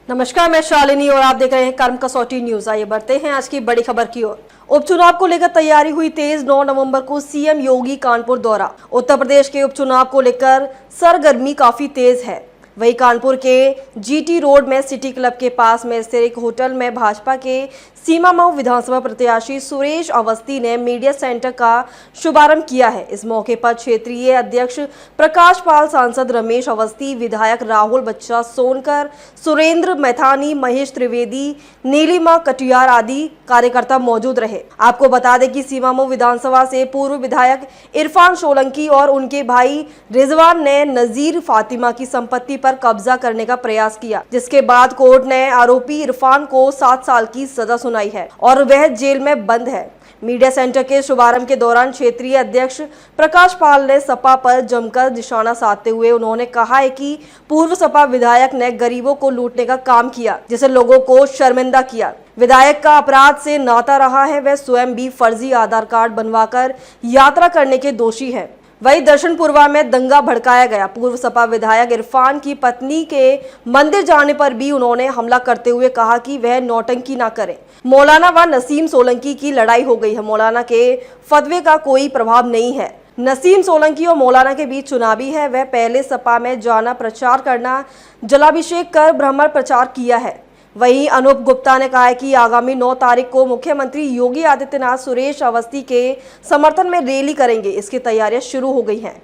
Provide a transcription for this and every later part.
नमस्कार, मैं शालिनी और आप देख रहे हैं कर्म कसौटी न्यूज। आइए बढ़ते हैं आज की बड़ी खबर की ओर। उपचुनाव को लेकर तैयारी हुई तेज। 9 नवंबर को सीएम योगी कानपुर दौरा। उत्तर प्रदेश के उपचुनाव को लेकर सरगर्मी काफी तेज है। वहीं कानपुर के जीटी रोड में सिटी क्लब के पास में स्थित एक होटल में भाजपा के सीमा मऊ विधानसभा प्रत्याशी सुरेश अवस्थी ने मीडिया सेंटर का शुभारंभ किया है। इस मौके पर क्षेत्रीय अध्यक्ष प्रकाश पाल, सांसद रमेश अवस्थी, विधायक राहुल बच्चा सोनकर, सुरेंद्र मैथानी, महेश त्रिवेदी, नीलिमा कटियार आदि कार्यकर्ता मौजूद रहे। आपको बता दें कि सीमा मऊ विधानसभा से पूर्व विधायक इरफान सोलंकी और उनके भाई रिजवान ने नजीर फातिमा की संपत्ति पर कब्जा करने का प्रयास किया, जिसके बाद कोर्ट ने आरोपी इरफान को 7 साल की सजा सुनाई है और वह जेल में बंद है। मीडिया सेंटर के शुभारंभ के दौरान क्षेत्रीय अध्यक्ष प्रकाश पाल ने सपा पर जमकर निशाना साधते हुए उन्होंने कहा है कि पूर्व सपा विधायक ने गरीबों को लूटने का काम किया, जिसे लोगों को शर्मिंदा किया। विधायक का अपराध से नाता रहा है, वह स्वयं भी फर्जी आधार कार्ड बनवाकर यात्रा करने के दोषी है। वहीं दर्शनपुरवा में दंगा भड़काया गया। पूर्व सपा विधायक इरफान की पत्नी के मंदिर जाने पर भी उन्होंने हमला करते हुए कहा कि वह नौटंकी ना करें। मौलाना व नसीम सोलंकी की लड़ाई हो गई है। मौलाना के फतवे का कोई प्रभाव नहीं है। नसीम सोलंकी और मौलाना के बीच चुनावी है। वह पहले सपा में जाना, प्रचार करना, जलाभिषेक कर भ्रमण प्रचार किया है। वहीं अनूप गुप्ता ने कहा है कि आगामी 9 तारीख को मुख्यमंत्री योगी आदित्यनाथ सुरेश अवस्थी के समर्थन में रैली करेंगे। इसकी तैयारियां शुरू हो गई हैं।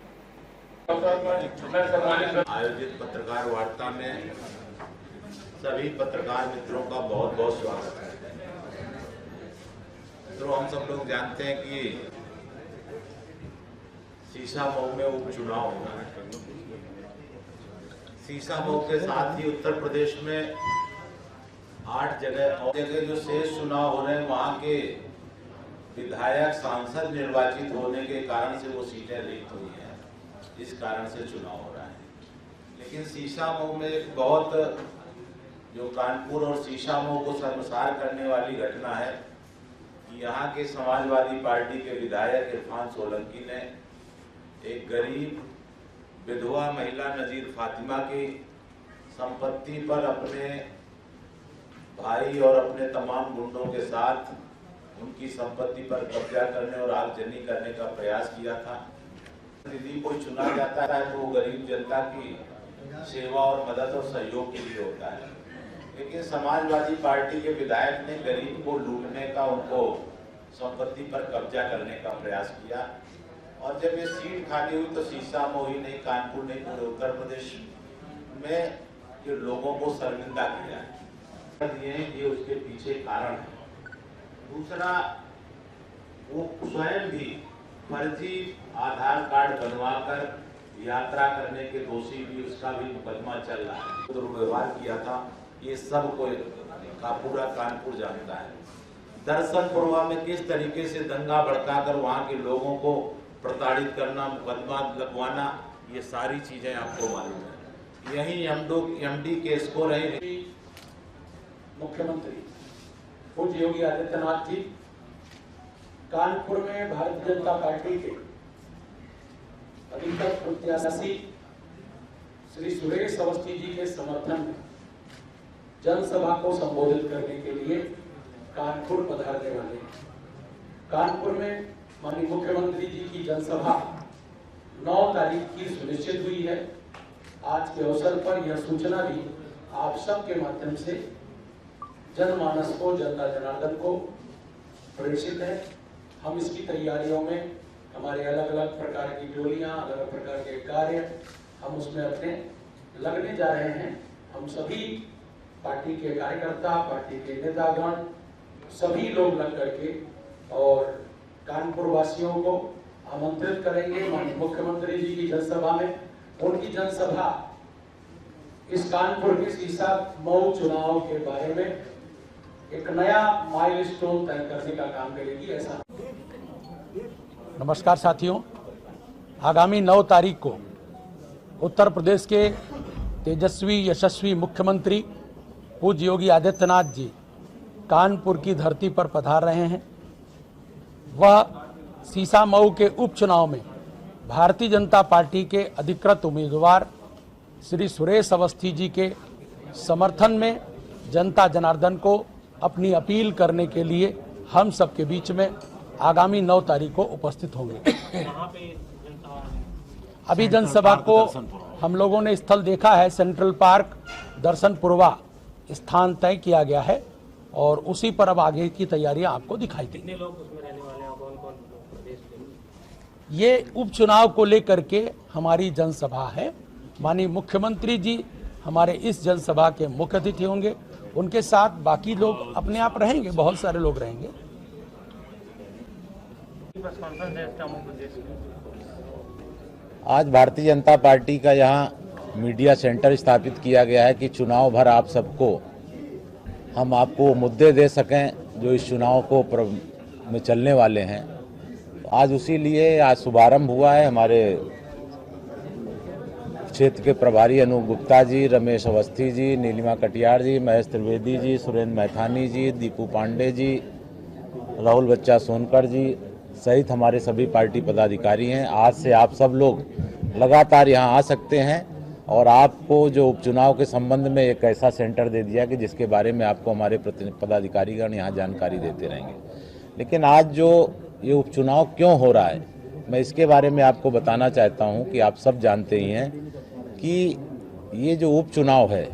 आयोजित पत्रकार वार्ता में सभी पत्रकार मित्रों का बहुत बहुत स्वागत है। तो हम सब लोग जानते हैं कि सीसामऊ में उपचुनाव होना है। सीसामऊ के साथ ही उत्तर प्रदेश में 8 जगह जो शेष चुनाव हो रहे हैं, वहां के विधायक सांसद निर्वाचित होने के कारण से वो सीटें रिक्त हुई हैं। इस कारण से चुनाव हो रहा है। लेकिन सीसामऊ में एक बहुत जो कानपुर और सीसामऊ को शर्मसार करने वाली घटना है कि यहाँ के समाजवादी पार्टी के विधायक इरफान सोलंकी ने एक गरीब विधवा महिला नजीर फातिमा की संपत्ति पर अपने भाई और अपने तमाम गुंडों के साथ उनकी संपत्ति पर कब्जा करने और आगजनी करने का प्रयास किया था। यदि कोई चुना जाता है तो वो गरीब जनता की सेवा और मदद और सहयोग के लिए होता है। लेकिन समाजवादी पार्टी के विधायक ने गरीब को लूटने का, उनको संपत्ति पर कब्जा करने का प्रयास किया। और जब ये सीट खाली हुई तो सीसामऊ ही नहीं, कानपुर नहीं, पूरे उत्तर प्रदेश में जो लोगों को शर्मिंदा किया है, ये उसके पीछे कारण है। दूसरा, वो स्वयं भी फर्जी आधार कार्ड बनवाकर यात्रा करने के दोषी भी, उसका भी मुकदमा चल रहा है। दुर्व्यवहार किया था, ये सब कोई का पूरा कानपुर जानता है। दर्शनपुरवा में किस तरीके से दंगा भड़काकर वहां के लोगों को प्रताड़ित करना, मुकदमा लगवाना, ये सारी चीजें आपको मालूम है। यही एमडी केस को रही मुख्यमंत्री पूज्य योगी आदित्यनाथ जी कानपुर में भारतीय जनता पार्टी के अधिकृत प्रत्याशी श्री सुरेश अवस्थी जी के समर्थन में जनसभा को संबोधित करने के लिए कानपुर पधारने वाले हैं। कानपुर में माननीय मुख्यमंत्री जी की जनसभा 9 तारीख की सुनिश्चित हुई है। आज के अवसर पर यह सूचना भी आप सबके माध्यम से जनमानस को, जनता जनार्दन को प्रेषित है। हम इसकी तैयारियों में हमारे अलग अलग प्रकार की टोलियां, अलग अलग प्रकार के कार्य हम उसमें अपने लगने जा रहे हैं। हम सभी पार्टी के कार्यकर्ता, पार्टी के नेतागण, सभी लोग लग करके और कानपुर वासियों को आमंत्रित करेंगे माननीय मुख्यमंत्री जी की जनसभा में। उनकी जनसभा इस कानपुर के सीसामऊ चुनाव के बारे में एक नया माइलस्टोन तय करने का काम करेगी। ऐसा नमस्कार साथियों, आगामी 9 तारीख को उत्तर प्रदेश के तेजस्वी यशस्वी मुख्यमंत्री पूज्य योगी आदित्यनाथ जी कानपुर की धरती पर पधार रहे हैं। वह सीसामऊ के उपचुनाव में भारतीय जनता पार्टी के अधिकृत उम्मीदवार श्री सुरेश अवस्थी जी के समर्थन में जनता जनार्दन को अपनी अपील करने के लिए हम सबके बीच में आगामी 9 तारीख को उपस्थित होंगे। अभी जनसभा को हम लोगों ने स्थल देखा है, सेंट्रल पार्क दर्शनपुरवा स्थान तय किया गया है और उसी पर अब आगे की तैयारियां आपको दिखाई देंगी। ये उपचुनाव को लेकर के हमारी जनसभा है। माननीय मुख्यमंत्री जी हमारे इस जनसभा के मुख्य अतिथि होंगे, उनके साथ बाकी लोग अपने आप रहेंगे, बहुत सारे लोग रहेंगे। आज भारतीय जनता पार्टी का यहाँ मीडिया सेंटर स्थापित किया गया है कि चुनाव भर आप सबको हम आपको मुद्दे दे सकें जो इस चुनाव को में चलने वाले हैं। आज उसी लिए आज शुभारंभ हुआ है। हमारे क्षेत्र के प्रभारी अनूप गुप्ता जी, रमेश अवस्थी जी, नीलिमा कटियार जी, महेश त्रिवेदी जी, सुरेंद्र मैथानी जी, दीपू पांडे जी, राहुल बच्चा सोनकर जी सहित हमारे सभी पार्टी पदाधिकारी हैं। आज से आप सब लोग लगातार यहाँ आ सकते हैं और आपको जो उपचुनाव के संबंध में एक ऐसा सेंटर दे दिया कि जिसके बारे में आपको हमारे पदाधिकारीगण यहाँ जानकारी देते रहेंगे। लेकिन आज जो ये उपचुनाव क्यों हो रहा है, मैं इसके बारे में आपको बताना चाहता हूँ कि आप सब जानते ही हैं कि ये जो उपचुनाव है,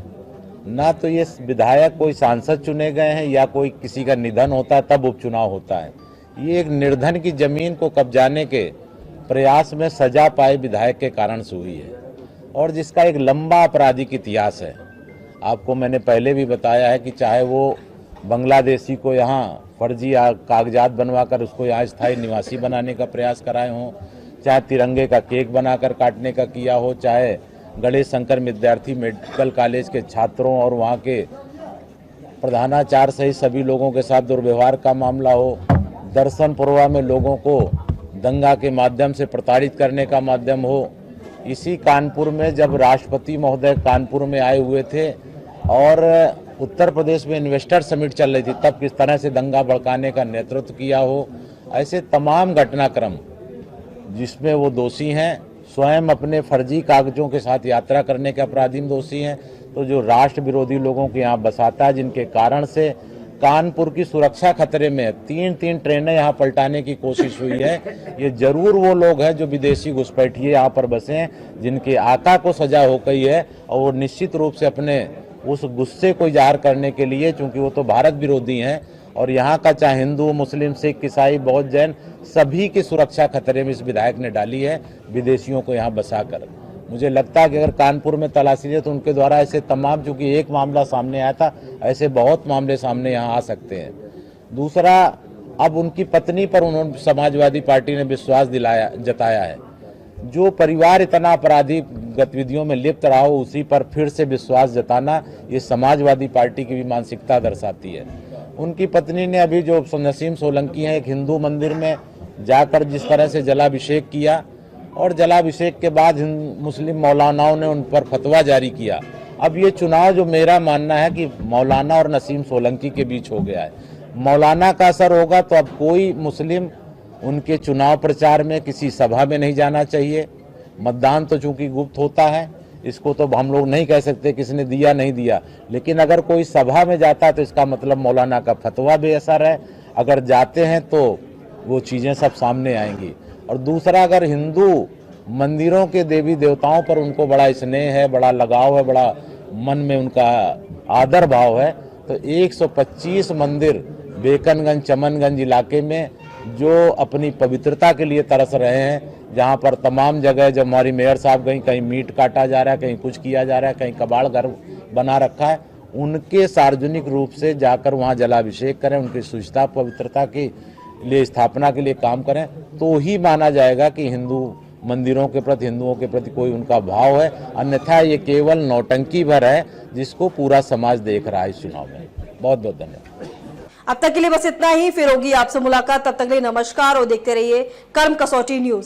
ना तो ये विधायक कोई सांसद चुने गए हैं या कोई किसी का निधन होता है तब उपचुनाव होता है। ये एक निर्धन की जमीन को कब्जाने के प्रयास में सजा पाए विधायक के कारण से हुई है और जिसका एक लंबा आपराधिक इतिहास है। आपको मैंने पहले भी बताया है कि चाहे वो बांग्लादेशी को यहाँ फर्जी कागजात बनवाकर उसको यहाँ स्थायी निवासी बनाने का प्रयास कराए हों, चाहे तिरंगे का केक बनाकर काटने का किया हो, चाहे गणेश शंकर विद्यार्थी मेडिकल कॉलेज के छात्रों और वहाँ के प्रधानाचार्य सहित सभी लोगों के साथ दुर्व्यवहार का मामला हो, दर्शनपुरवा में लोगों को दंगा के माध्यम से प्रताड़ित करने का माध्यम हो। इसी कानपुर में जब राष्ट्रपति महोदय कानपुर में आए हुए थे और उत्तर प्रदेश में इन्वेस्टर समिट चल रही थी तब किस तरह से दंगा भड़काने का नेतृत्व किया हो, ऐसे तमाम घटनाक्रम जिसमें वो दोषी हैं, स्वयं अपने फर्जी कागजों के साथ यात्रा करने के अपराधी में दोषी हैं। तो जो राष्ट्र विरोधी लोगों को यहाँ बसाता है, जिनके कारण से कानपुर की सुरक्षा खतरे में, 3 ट्रेनें यहाँ पलटाने की कोशिश हुई है, ये जरूर वो लोग हैं जो विदेशी घुसपैठिए यहाँ पर बसे हैं, जिनके आका को सजा हो गई है और वो निश्चित रूप से अपने उस गुस्से को इजहार करने के लिए, चूंकि वो तो भारत विरोधी हैं और यहाँ का चाहे हिंदू, मुस्लिम, सिख, ईसाई, बौद्ध, जैन सभी की सुरक्षा खतरे में इस विधायक ने डाली है विदेशियों को यहाँ बसाकर। मुझे लगता है कि अगर कानपुर में तलाशी ले तो उनके द्वारा ऐसे तमाम, चूंकि एक मामला सामने आया था, ऐसे बहुत मामले सामने यहाँ आ सकते हैं। दूसरा, अब उनकी पत्नी पर उन्होंने समाजवादी पार्टी ने विश्वास जताया है। जो परिवार इतना आपराधिक गतिविधियों में लिप्त रहा हो उसी पर फिर से विश्वास जताना, ये समाजवादी पार्टी की भी मानसिकता दर्शाती है। उनकी पत्नी ने अभी जो नसीम सोलंकी हैं, एक हिंदू मंदिर में जाकर जिस तरह से जलाभिषेक किया और जलाभिषेक के बाद मुस्लिम मौलानाओं ने उन पर फतवा जारी किया। अब ये चुनाव जो मेरा मानना है कि मौलाना और नसीम सोलंकी के बीच हो गया है। मौलाना का असर होगा तो अब कोई मुस्लिम उनके चुनाव प्रचार में किसी सभा में नहीं जाना चाहिए। मतदान तो चूंकि गुप्त होता है, इसको तो हम लोग नहीं कह सकते किसने दिया नहीं दिया, लेकिन अगर कोई सभा में जाता है तो इसका मतलब मौलाना का फतवा बेअसर है। अगर जाते हैं तो वो चीज़ें सब सामने आएंगी। और दूसरा, अगर हिंदू मंदिरों के देवी देवताओं पर उनको बड़ा स्नेह है, बड़ा लगाव है, बड़ा मन में उनका आदर भाव है, तो 125 मंदिर बेकनगंज, चमनगंज इलाके में जो अपनी पवित्रता के लिए तरस रहे हैं, जहां पर तमाम जगह जब हमारी मेयर साहब गई, कहीं मीट काटा जा रहा है, कहीं कुछ किया जा रहा है, कहीं कबाड़ घर बना रखा है, उनके सार्वजनिक रूप से जाकर वहां जलाभिषेक करें, उनकी शुचिता पवित्रता के लिए स्थापना के लिए काम करें, तो ही माना जाएगा कि हिंदू मंदिरों के प्रति, हिंदुओं के प्रति कोई उनका भाव है। अन्यथा ये केवल नौटंकी भर है जिसको पूरा समाज देख रहा है इस चुनाव में। बहुत बहुत धन्यवाद। अब तक के लिए बस इतना ही, फिर होगी आपसे मुलाकात। तब तक के लिए नमस्कार और देखते रहिए कर्म कसौटी न्यूज।